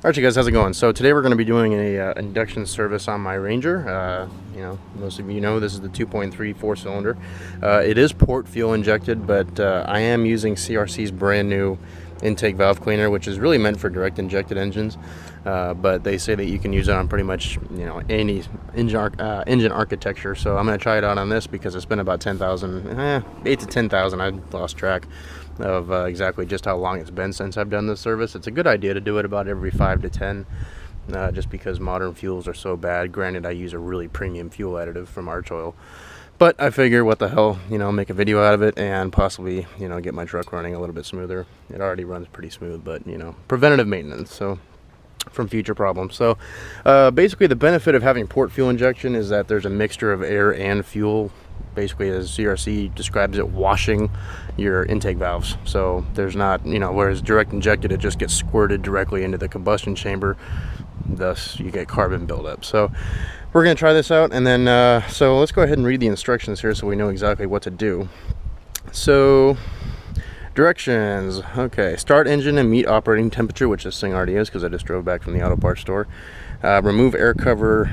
Alright you guys, how's it going? So today we're going to be doing a induction service on my Ranger. You know, most of you know this is the 2.3 4-cylinder. It is port fuel injected, but I am using CRC's brand new intake valve cleaner, which is really meant for direct injected engines. But they say that you can use it on pretty much, you know, any engine architecture. So I'm going to try it out on this because it's been about 10,000, 8 to 10,000. I lost track of exactly just how long it's been since I've done this service. It's a good idea to do it about every 5 to 10, just because modern fuels are so bad. Granted, I use a really premium fuel additive from Arch Oil, but I figure what the hell, you know, make a video out of it and possibly, you know, get my truck running a little bit smoother. It already runs pretty smooth, but, you know, preventative maintenance, so from future problems. So basically the benefit of having port fuel injection is that there's a mixture of air and fuel, basically, as CRC describes it, washing your intake valves. So there's not, you know, whereas direct injected, it just gets squirted directly into the combustion chamber, thus you get carbon buildup. So we're going to try this out, and then so let's go ahead and read the instructions here so we know exactly what to do. So directions. Okay, start engine and meet operating temperature, which this thing already is because I just drove back from the auto parts store. Remove air cover,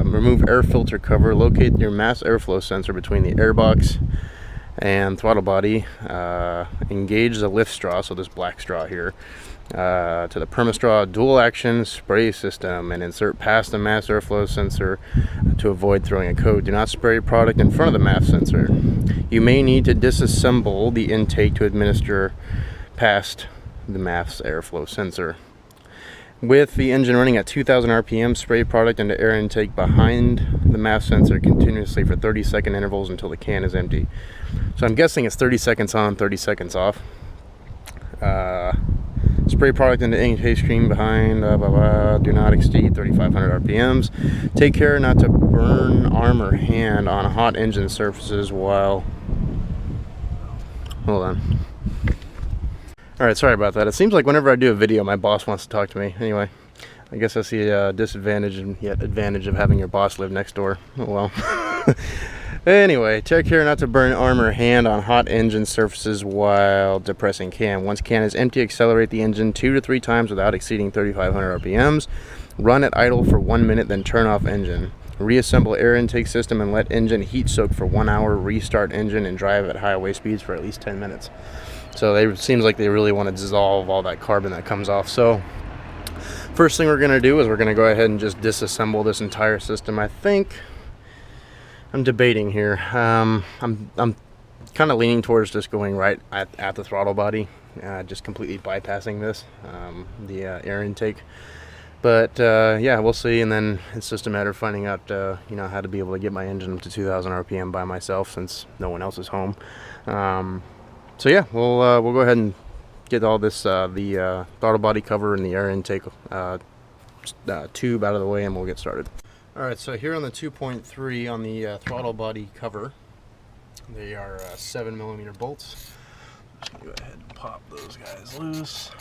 remove air filter cover, locate your mass airflow sensor between the airbox and throttle body, engage the lift straw, so this black straw here, to the permastraw dual action spray system, and insert past the mass airflow sensor to avoid throwing a coat. Do not spray product in front of the mass sensor. You may need to disassemble the intake to administer past the mass airflow sensor. With the engine running at 2,000 RPM, spray product into air intake behind the MAF sensor continuously for 30-second intervals until the can is empty. So I'm guessing it's 30 seconds on, 30 seconds off. Spray product into intake stream behind, do not exceed 3,500 RPMs. Take care not to burn arm or hand on hot engine surfaces while... Hold on. Alright, sorry about that. It seems like whenever I do a video, my boss wants to talk to me. Anyway, I guess that's the disadvantage and yet advantage of having your boss live next door. Oh well. Anyway, take care not to burn arm or hand on hot engine surfaces while depressing can. Once can is empty, accelerate the engine 2 to 3 times without exceeding 3,500 RPMs. Run at idle for 1 minute, then turn off engine. Reassemble air intake system and let engine heat soak for 1 hour. Restart engine and drive at highway speeds for at least 10 minutes. So it seems like they really want to dissolve all that carbon that comes off. So first thing we're going to do is we're going to go ahead and just disassemble this entire system. I think I'm debating here. I'm kind of leaning towards just going right at the throttle body, just completely bypassing this, the air intake. But yeah, we'll see, and then it's just a matter of finding out, you know, how to be able to get my engine up to 2,000 RPM by myself since no one else is home. So yeah, we'll go ahead and get all this, the throttle body cover and the air intake tube out of the way, and we'll get started. Alright, so here on the 2.3 on the throttle body cover, they are 7mm bolts. Just gonna go ahead and pop those guys loose.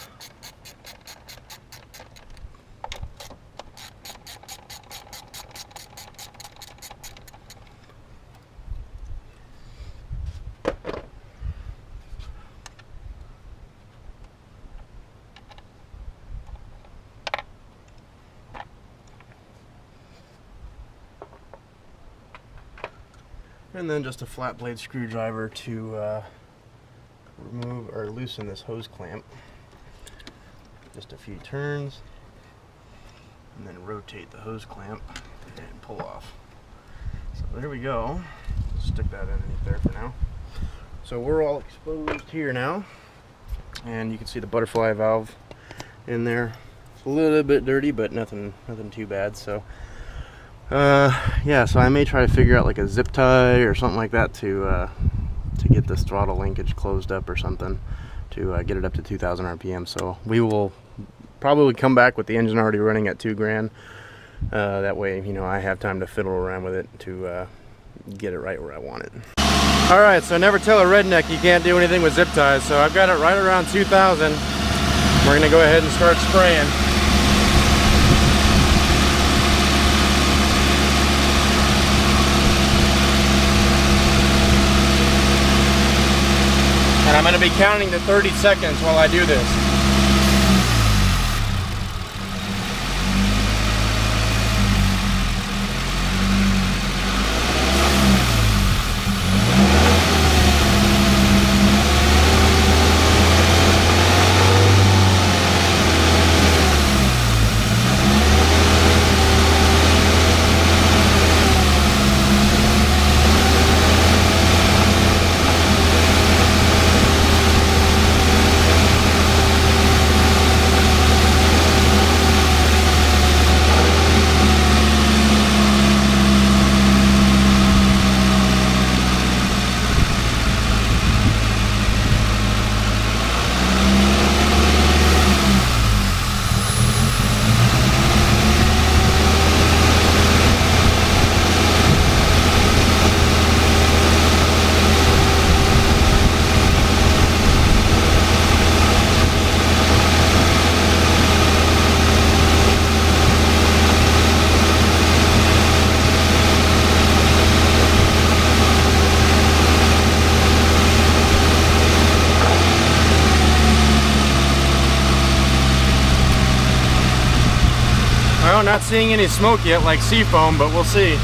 And then just a flat blade screwdriver to remove or loosen this hose clamp. Just a few turns, and then rotate the hose clamp and pull off. So there we go. Stick that underneath there for now. So we're all exposed here now, and you can see the butterfly valve in there. It's a little bit dirty, but nothing too bad. So yeah, so I may try to figure out like a zip tie or something like that to get this throttle linkage closed up or something to get it up to 2,000 RPM. So we will probably come back with the engine already running at 2 grand. That way, you know, I have time to fiddle around with it to get it right where I want it. All right, so never tell a redneck you can't do anything with zip ties. So I've got it right around 2,000. We're gonna go ahead and start spraying. And I'm going to be counting to 30 seconds while I do this. No, not seeing any smoke yet like sea foam, but we'll see.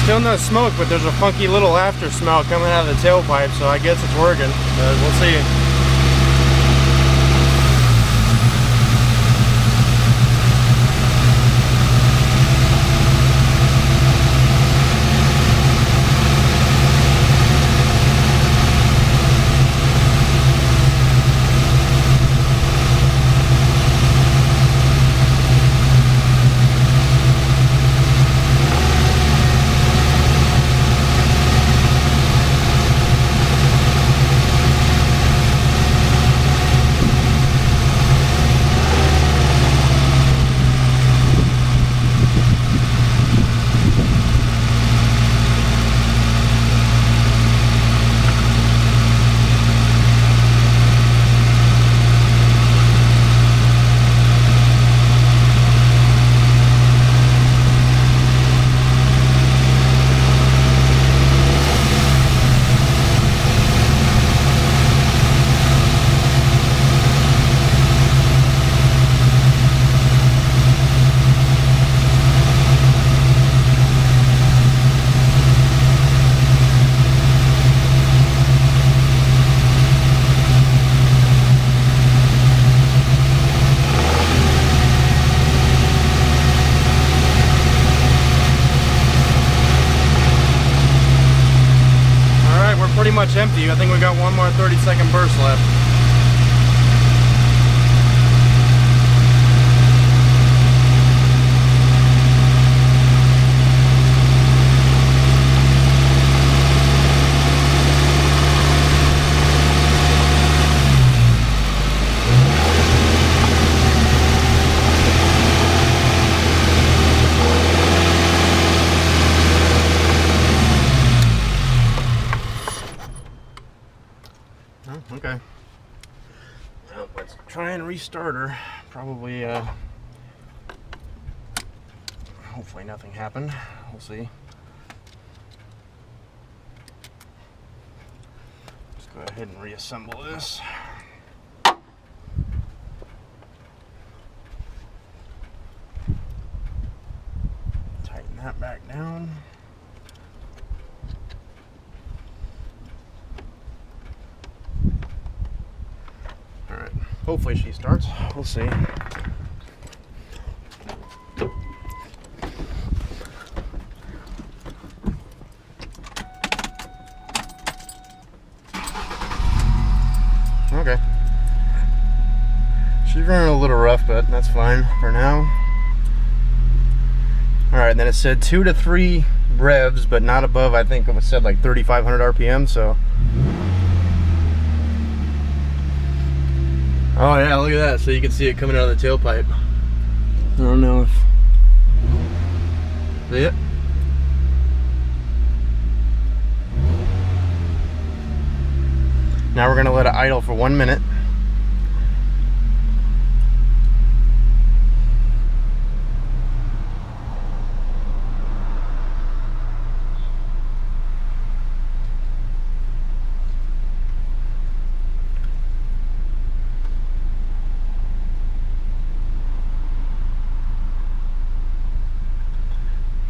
Still no smoke, but there's a funky little after smell coming out of the tailpipe, so I guess it's working. We'll see. Pretty much empty. I think we got one more 30-second burst left. Okay. Well, let's try and restart her. Probably, hopefully nothing happened. We'll see. Let's go ahead and reassemble this. Tighten that back down. Hopefully she starts. We'll see. Okay. She's running a little rough, but that's fine for now. Alright, then it said 2 to 3 revs, but not above, I think it said like 3,500 RPM, so. Oh yeah, look at that. So you can see it coming out of the tailpipe. I don't know if... See it? Now we're going to let it idle for 1 minute.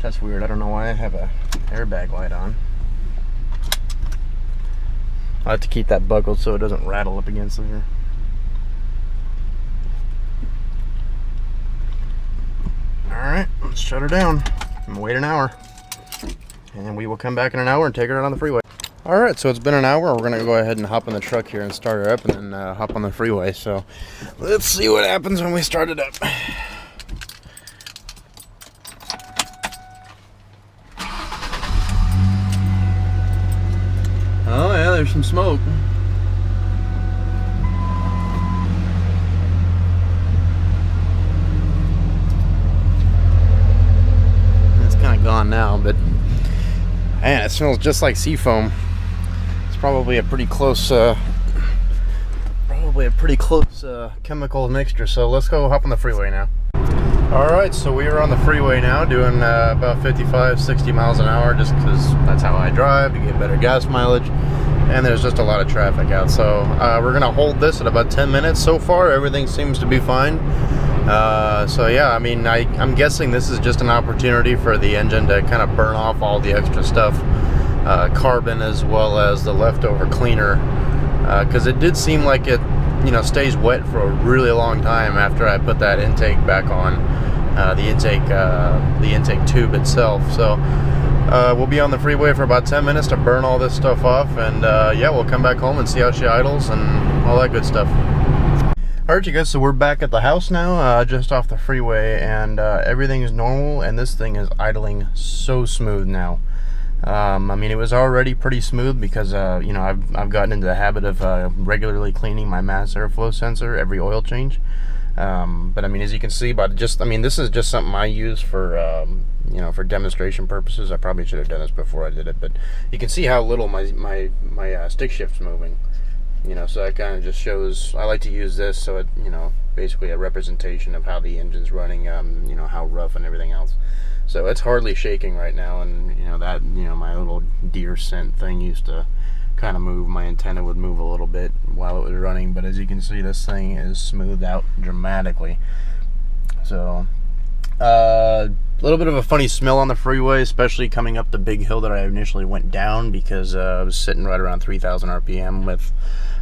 That's weird. I don't know why I have a airbag light on. I have to keep that buckled so it doesn't rattle up against here. let's shut her down and wait an hour. And then we will come back in an hour and take her out on the freeway. All right, so it's been an hour. We're gonna go ahead and hop in the truck here and start her up and then hop on the freeway. So let's see what happens when we start it up. Oh yeah, there's some smoke. It's kind of gone now, but man, it smells just like seafoam. It's probably a pretty close, chemical mixture. So let's go hop on the freeway now. All right, so we are on the freeway now, doing about 55, 60 miles an hour, just because that's how I drive to get better gas mileage. And there's just a lot of traffic out, so we're gonna hold this at about 10 minutes. So far, everything seems to be fine. So yeah, I mean, I'm guessing this is just an opportunity for the engine to kind of burn off all the extra stuff, carbon as well as the leftover cleaner, because it did seem like it, you know, stays wet for a really long time after I put that intake back on, the intake tube itself. So we'll be on the freeway for about 10 minutes to burn all this stuff off, and yeah, we'll come back home and see how she idles and all that good stuff. Alright you guys, so we're back at the house now, just off the freeway, and everything is normal, and this thing is idling so smooth now. I mean, it was already pretty smooth because you know, I've gotten into the habit of regularly cleaning my mass airflow sensor every oil change. But I mean, as you can see, I mean, this is just something I use for you know, for demonstration purposes. I probably should have done this before I did it, but you can see how little my stick shift's moving. You know, so that kind of just shows. I like to use this so it, you know, basically a representation of how the engine's running, you know, how rough and everything else. So it's hardly shaking right now, and you know that, you know, my little deer scent thing used to kind of move. My antenna would move a little bit while it was running, but as you can see, this thing is smoothed out dramatically. So a little bit of a funny smell on the freeway, especially coming up the big hill that I initially went down, because I was sitting right around 3,000 RPM with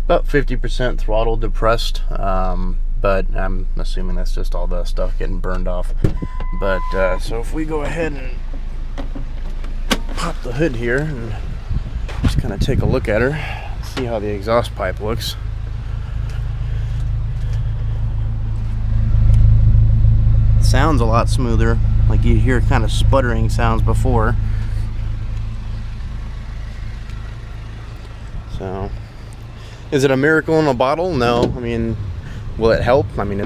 about 50% throttle depressed, but I'm assuming that's just all the stuff getting burned off. But so if we go ahead and pop the hood here and just kind of take a look at her, see how the exhaust pipe looks. It sounds a lot smoother, like you hear kind of sputtering sounds before. So is it a miracle in a bottle? No. I mean, will it help? I mean,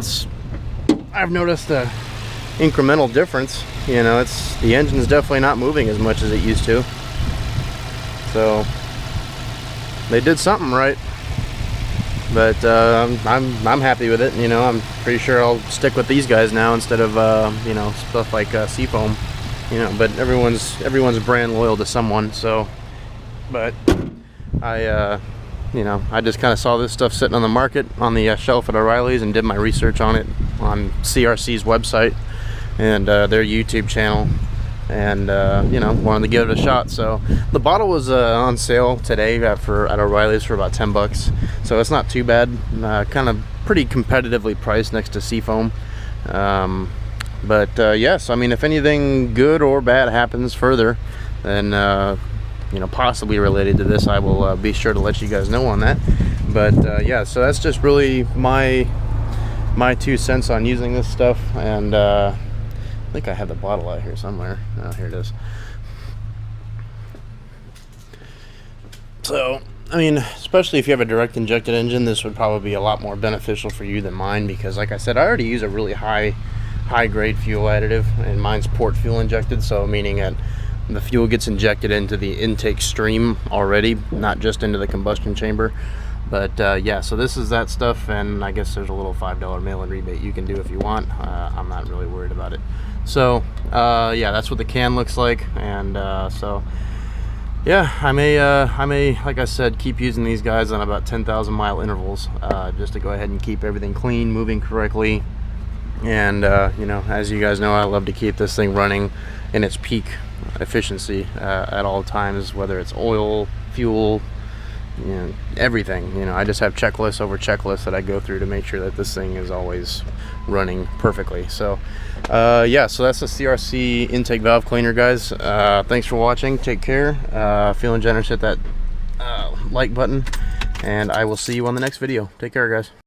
I've noticed a incremental difference. You know, the engine's definitely not moving as much as it used to. So they did something right. But I'm happy with it. You know, I'm pretty sure I'll stick with these guys now instead of you know, stuff like seafoam. You know, but everyone's brand loyal to someone. So, but you know, I just kind of saw this stuff sitting on the market on the shelf at O'Reilly's and did my research on it on CRC's website and their YouTube channel, and you know, wanted to give it a shot. So the bottle was on sale today at O'Reilly's for about 10 bucks, so it's not too bad. Kind of pretty competitively priced next to seafoam. But yes, I mean, if anything good or bad happens further, then you know, possibly related to this, I will be sure to let you guys know on that. But yeah, so that's just really my 2 cents on using this stuff. And I think I have the bottle out here somewhere. Oh, here it is. So I mean, especially if you have a direct injected engine, this would probably be a lot more beneficial for you than mine, because like I said, I already use a really high grade fuel additive, and mine's port fuel injected, so meaning that the fuel gets injected into the intake stream already, not just into the combustion chamber. But yeah, so this is that stuff, and I guess there's a little $5 mail-in rebate you can do if you want. I'm not really worried about it. So yeah, that's what the can looks like. And so yeah, I may, like I said, keep using these guys on about 10,000 mile intervals, just to go ahead and keep everything clean, moving correctly. And you know, as you guys know, I love to keep this thing running in its peak efficiency at all times, whether it's oil, fuel, you know, everything. You know, I just have checklists over checklists that I go through to make sure that this thing is always running perfectly. So yeah, so that's the CRC Intake Valve Cleaner, guys. Thanks for watching. Take care. Feeling generous, hit that like button, and I will see you on the next video. Take care, guys.